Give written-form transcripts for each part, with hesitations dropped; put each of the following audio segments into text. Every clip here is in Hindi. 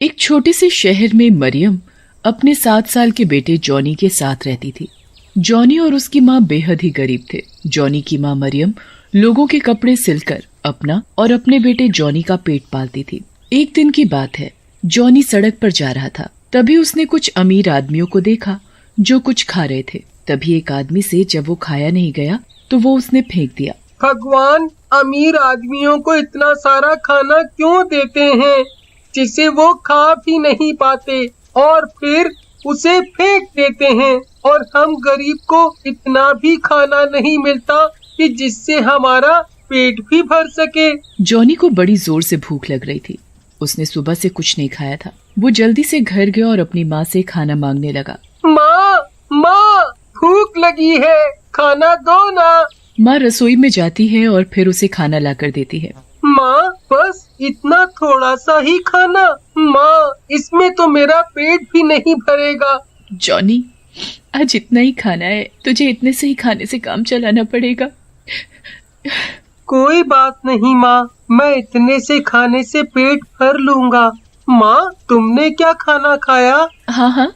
एक छोटे से शहर में मरियम अपने 7 साल के बेटे जॉनी के साथ रहती थी। जॉनी और उसकी माँ बेहद ही गरीब थे। जॉनी की माँ मरियम लोगों के कपड़े सिलकर अपना और अपने बेटे जॉनी का पेट पालती थी। एक दिन की बात है, जॉनी सड़क पर जा रहा था। तभी उसने कुछ अमीर आदमियों को देखा जो कुछ खा रहे थे। तभी एक आदमी से जब वो खाया नहीं गया तो वो उसने फेंक दिया। भगवान अमीर आदमियों को इतना सारा खाना क्यों देते हैं जिसे वो खा भी नहीं पाते और फिर उसे फेंक देते हैं, और हम गरीब को इतना भी खाना नहीं मिलता कि जिससे हमारा पेट भी भर सके। जॉनी को बड़ी जोर से भूख लग रही थी। उसने सुबह से कुछ नहीं खाया था। वो जल्दी से घर गया और अपनी माँ से खाना मांगने लगा। माँ भूख लगी है, खाना दो ना। माँ रसोई में जाती है और फिर उसे खाना लाकर देती है। माँ बस इतना थोड़ा सा ही खाना, माँ इसमें तो मेरा पेट भी नहीं भरेगा। जॉनी आज इतना ही खाना है, तुझे इतने से ही खाने से काम चलाना पड़ेगा। कोई बात नहीं माँ, मैं इतने से खाने से पेट भर लूंगा। माँ तुमने क्या खाना खाया? हाँ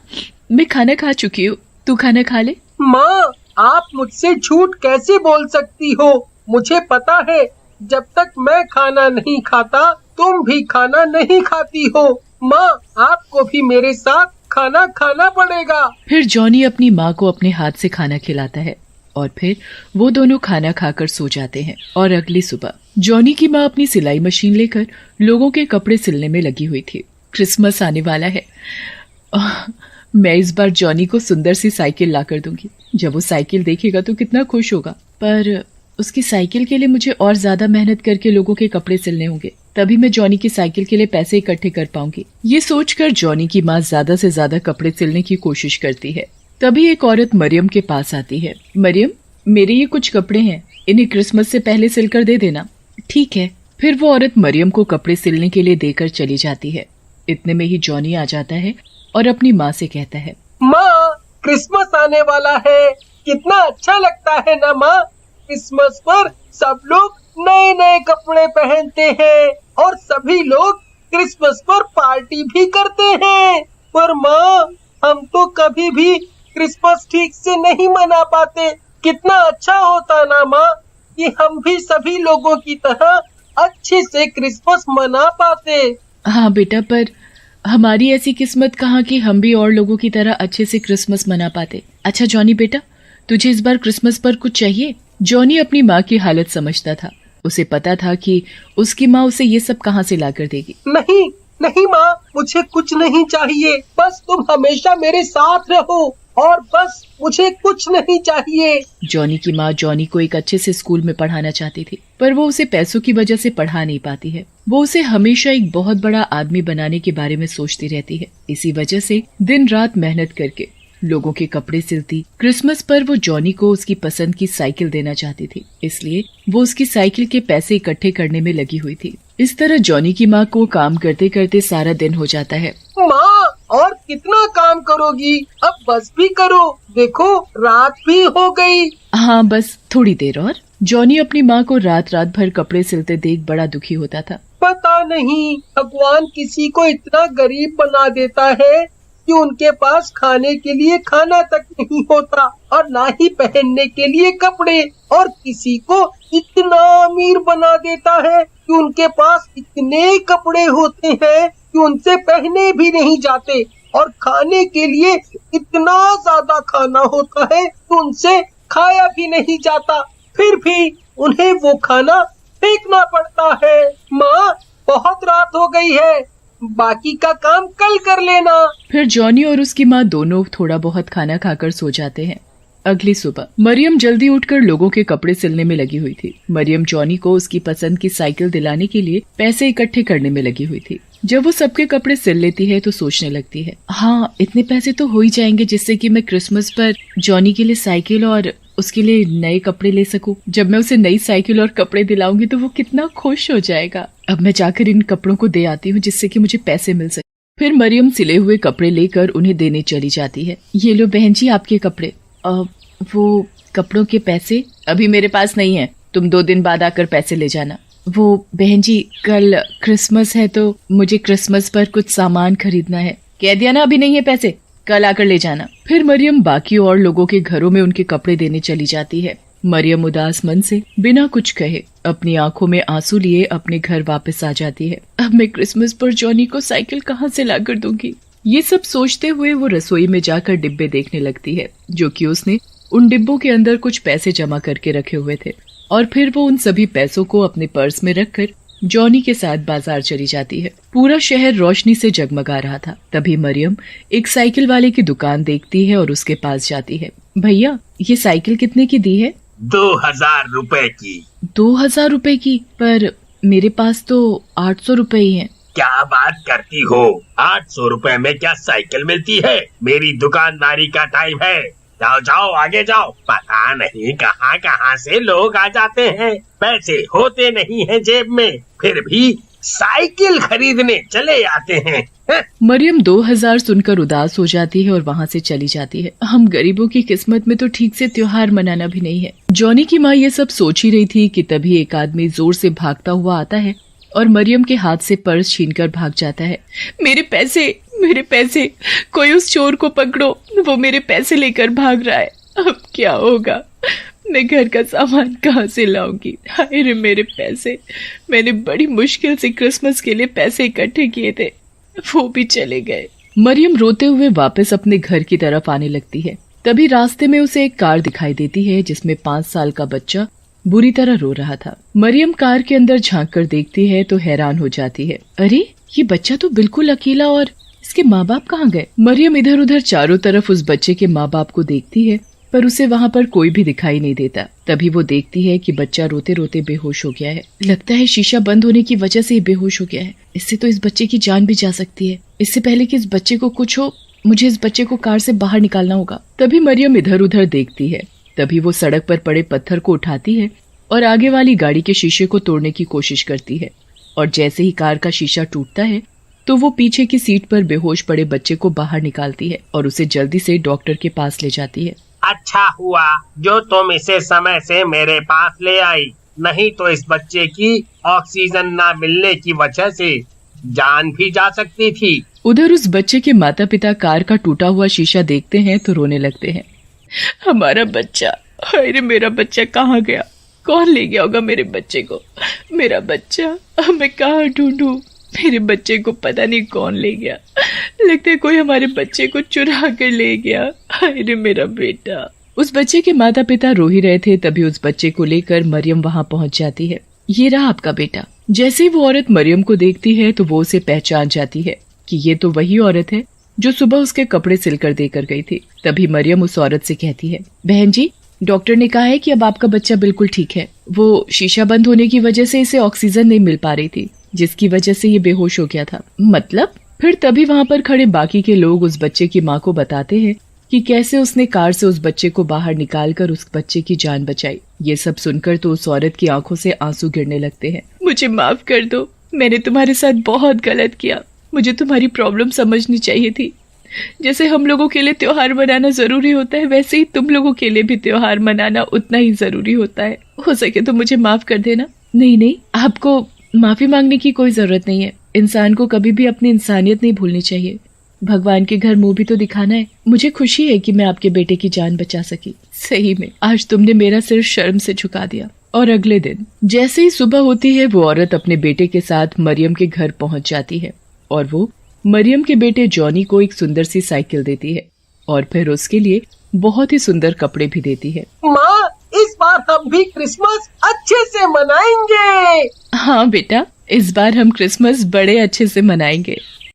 मैं खाना खा चुकी हूँ, तू खाना खा ले। माँ आप मुझसे झूठ कैसे बोल सकती हो? मुझे पता है जब तक मैं खाना नहीं खाता तुम भी खाना नहीं खाती हो। माँ आपको भी मेरे साथ खाना खाना पड़ेगा। फिर जॉनी अपनी माँ को अपने हाथ से खाना खिलाता है और फिर वो दोनों खाना खाकर सो जाते हैं। और अगली सुबह जॉनी की माँ अपनी सिलाई मशीन लेकर लोगों के कपड़े सिलने में लगी हुई थी। क्रिसमस आने वाला है। मैं इस बार जॉनी को सुंदर सी साइकिल ला कर दूंगी। जब वो साइकिल देखेगा तो कितना खुश होगा। पर उसकी साइकिल के लिए मुझे और ज्यादा मेहनत करके लोगों के कपड़े सिलने होंगे, तभी मैं जॉनी की साइकिल के लिए पैसे इकट्ठे कर पाऊंगी। ये सोचकर जॉनी की माँ ज्यादा से ज्यादा कपड़े सिलने की कोशिश करती है। तभी एक औरत मरियम के पास आती है। मरियम, मेरे ये कुछ कपड़े हैं, इन्हें क्रिसमस से पहले सिलकर दे देना। ठीक है। फिर वो औरत मरियम को कपड़े सिलने के लिए देकर चली जाती है। इतने में ही जॉनी आ जाता है और अपनी माँ से कहता है, माँ क्रिसमस आने वाला है, कितना अच्छा लगता है ना माँ। क्रिसमस पर सब लोग नए नए कपड़े पहनते हैं और सभी लोग क्रिसमस पर पार्टी भी करते हैं। पर माँ हम तो कभी भी क्रिसमस ठीक से नहीं मना पाते। कितना अच्छा होता ना माँ कि हम भी सभी लोगों की तरह अच्छे से क्रिसमस मना पाते। हाँ बेटा, पर हमारी ऐसी किस्मत कहाँ कि हम भी और लोगों की तरह अच्छे से क्रिसमस मना पाते। अच्छा जॉनी बेटा, तुझे इस बार क्रिसमस पर कुछ चाहिए? जॉनी अपनी माँ की हालत समझता था। उसे पता था कि उसकी माँ उसे ये सब कहाँ से लाकर देगी। नहीं नहीं माँ, मुझे कुछ नहीं चाहिए, बस तुम हमेशा मेरे साथ रहो और बस मुझे कुछ नहीं चाहिए। जॉनी की माँ जॉनी को एक अच्छे से स्कूल में पढ़ाना चाहती थी, पर वो उसे पैसों की वजह से पढ़ा नहीं पाती है। वो उसे हमेशा एक बहुत बड़ा आदमी बनाने के बारे में सोचती रहती है। इसी वजह से दिन रात मेहनत करके लोगों के कपड़े सिलती। क्रिसमस पर वो जॉनी को उसकी पसंद की साइकिल देना चाहती थी, इसलिए वो उसकी साइकिल के पैसे इकट्ठे करने में लगी हुई थी। इस तरह जॉनी की माँ को काम करते करते सारा दिन हो जाता है। माँ और कितना काम करोगी? अब बस भी करो, देखो रात भी हो गई। हाँ बस थोड़ी देर और। जॉनी अपनी माँ को रात रात भर कपड़े सिलते देख बड़ा दुखी होता था। पता नहीं भगवान किसी को इतना गरीब बना देता है कि उनके पास खाने के लिए खाना तक नहीं होता और ना ही पहनने के लिए कपड़े, और किसी को इतना अमीर बना देता है कि उनके पास इतने कपड़े होते हैं कि उनसे पहने भी नहीं जाते, और खाने के लिए इतना ज्यादा खाना होता है कि उनसे खाया भी नहीं जाता, फिर भी उन्हें वो खाना फेंकना पड़ता है। माँ बहुत रात हो गई है, बाकी का काम कल कर लेना। फिर जॉनी और उसकी माँ दोनों थोड़ा बहुत खाना खाकर सो जाते हैं। अगली सुबह मरियम जल्दी उठकर लोगों के कपड़े सिलने में लगी हुई थी। मरियम जॉनी को उसकी पसंद की साइकिल दिलाने के लिए पैसे इकट्ठे करने में लगी हुई थी। जब वो सबके कपड़े सिल लेती है तो सोचने लगती है, हाँ इतने पैसे तो हो ही जाएंगे जिससे कि मैं क्रिसमस पर जॉनी के लिए साइकिल और उसके लिए नए कपड़े ले सकूं। जब मैं उसे नई साइकिल और कपड़े दिलाऊंगी तो वो कितना खुश हो जाएगा। अब मैं जाकर इन कपड़ों को दे आती हूँ जिससे कि मुझे पैसे मिल सके। फिर मरियम सिले हुए कपड़े लेकर उन्हें देने चली जाती है। ये लो बहन जी आपके कपड़े। वो कपड़ों के पैसे अभी मेरे पास नहीं है, तुम 2 दिन बाद आकर पैसे ले जाना। वो बहन जी, कल क्रिसमस है तो मुझे क्रिसमस पर कुछ सामान खरीदना है। कह दिया ना अभी नहीं है पैसे, कल आकर ले जाना। फिर मरियम बाकी और लोगों के घरों में उनके कपड़े देने चली जाती है। मरियम उदास मन से बिना कुछ कहे अपनी आंखों में आंसू लिए अपने घर वापस आ जाती है। अब मैं क्रिसमस पर जॉनी को साइकिल कहाँ से लाकर दूंगी? ये सब सोचते हुए वो रसोई में जाकर डिब्बे देखने लगती है, जो कि उसने उन डिब्बों के अंदर कुछ पैसे जमा करके रखे हुए थे। और फिर वो उन सभी पैसों को अपने पर्स में रखकर जॉनी के साथ बाजार चली जाती है। पूरा शहर रोशनी से जगमगा रहा था। तभी मरियम एक साइकिल वाले की दुकान देखती है और उसके पास जाती है। भैया, ये साइकिल कितने की दी है? 2000 रुपए की। 2000 रुपए की? पर मेरे पास तो 800 रुपए ही हैं। क्या बात करती हो? 800 रुपए में क्या साइकिल मिलती है? मेरी दुकानदारी का टाइम है। जाओ जाओ, आगे जाओ। पता नहीं कहाँ कहाँ से लोग आ जाते हैं, पैसे होते नहीं हैं जेब में, फिर भी साइकिल खरीदने चले आते हैं। मरियम 2000 सुनकर उदास हो जाती है और वहाँ से चली जाती है। हम गरीबों की किस्मत में तो ठीक से त्योहार मनाना भी नहीं है। जॉनी की माँ ये सब सोच ही रही थी कि तभी एक आदमी जोर से भागता हुआ आता है और मरियम के हाथ से पर्स छीनकर भाग जाता है। मेरे पैसे, मेरे पैसे, कोई उस चोर को पकड़ो, वो मेरे पैसे लेकर भाग रहा है। अब क्या होगा? मैं घर का सामान कहाँ से लाऊंगी? हाय रे मेरे पैसे, मैंने बड़ी मुश्किल से क्रिसमस के लिए पैसे इकट्ठे किए थे, वो भी चले गए। मरियम रोते हुए वापस अपने घर की तरफ आने लगती है। तभी रास्ते में उसे एक कार दिखाई देती है जिसमें 5 साल का बच्चा बुरी तरह रो रहा था। मरियम कार के अंदर झांक कर देखती है तो हैरान हो जाती है। अरे, ये बच्चा तो बिल्कुल अकेला, और इसके माँ बाप कहाँ गए? मरियम इधर उधर चारों तरफ उस बच्चे के माँ बाप को देखती है, पर उसे वहाँ पर कोई भी दिखाई नहीं देता। तभी वो देखती है कि बच्चा रोते रोते बेहोश हो गया है। लगता है शीशा बंद होने की वजह से बेहोश हो गया है। इससे तो इस बच्चे की जान भी जा सकती है। इससे पहले कि इस बच्चे को कुछ हो, मुझे इस बच्चे को कार से बाहर निकालना होगा। तभी मरियम इधर उधर देखती है। तभी वो सड़क पर पड़े पत्थर को उठाती है और आगे वाली गाड़ी के शीशे को तोड़ने की कोशिश करती है। और जैसे ही कार का शीशा टूटता है तो वो पीछे की सीट पर बेहोश पड़े बच्चे को बाहर निकालती है और उसे जल्दी से डॉक्टर के पास ले जाती है। अच्छा हुआ जो तुम इसे समय से मेरे पास ले आई, नहीं तो इस बच्चे की ऑक्सीजन ना मिलने की वजह से जान भी जा सकती थी। उधर उस बच्चे के माता पिता कार का टूटा हुआ शीशा देखते हैं तो रोने लगते हैं। हमारा बच्चा, अरे मेरा बच्चा कहाँ गया? कौन ले गया होगा मेरे बच्चे को? मेरा बच्चा, मैं कहाँ ढूंढूं? मेरे बच्चे को पता नहीं कौन ले गया। लगता है कोई हमारे बच्चे को चुरा कर ले गया। अरे मेरा बेटा। उस बच्चे के माता पिता रो ही रहे थे। तभी उस बच्चे को लेकर मरियम वहाँ पहुँच जाती है। ये रहा आपका बेटा। जैसे ही वो औरत मरियम को देखती है तो वो उसे पहचान जाती है कि ये तो वही औरत है जो सुबह उसके कपड़े सिलकर देकर गई थी। तभी मरियम उस औरत से कहती है, बहन जी, डॉक्टर ने कहा है कि अब आपका बच्चा बिल्कुल ठीक है। वो शीशा बंद होने की वजह से इसे ऑक्सीजन नहीं मिल पा रही थी, जिसकी वजह से ये बेहोश हो गया था। मतलब? फिर तभी वहाँ पर खड़े बाकी के लोग उस बच्चे की माँ को बताते हैं कि कैसे उसने कार से उस बच्चे को बाहर निकालकर उस बच्चे की जान बचाई। ये सब सुनकर तो उस औरत की आंखों से आंसू गिरने लगते हैं। मुझे माफ कर दो, मैंने तुम्हारे साथ बहुत गलत किया। मुझे तुम्हारी प्रॉब्लम समझनी चाहिए थी। जैसे हम लोगों के लिए त्योहार मनाना जरूरी होता है, वैसे ही तुम लोगों के लिए भी त्योहार मनाना उतना ही जरूरी होता है। हो सके तो मुझे माफ कर देना। नहीं, आपको माफी मांगने की कोई जरूरत नहीं है। इंसान को कभी भी अपनी इंसानियत नहीं भूलनी चाहिए। भगवान के घर मुंह भी तो दिखाना है। मुझे खुशी है कि मैं आपके बेटे की जान बचा सकी। सही में आज तुमने मेरा सिर शर्म से झुका दिया। और अगले दिन जैसे ही सुबह होती है, वो औरत अपने बेटे के साथ मरियम के घर पहुंच जाती है और वो मरियम के बेटे जॉनी को एक सुंदर सी साइकिल देती है और फिर उसके लिए बहुत ही सुंदर कपड़े भी देती है। माँ, इस बार हम भी क्रिसमस अच्छे से मनाएंगे। हाँ बेटा, इस बार हम क्रिसमस बड़े अच्छे से मनाएंगे।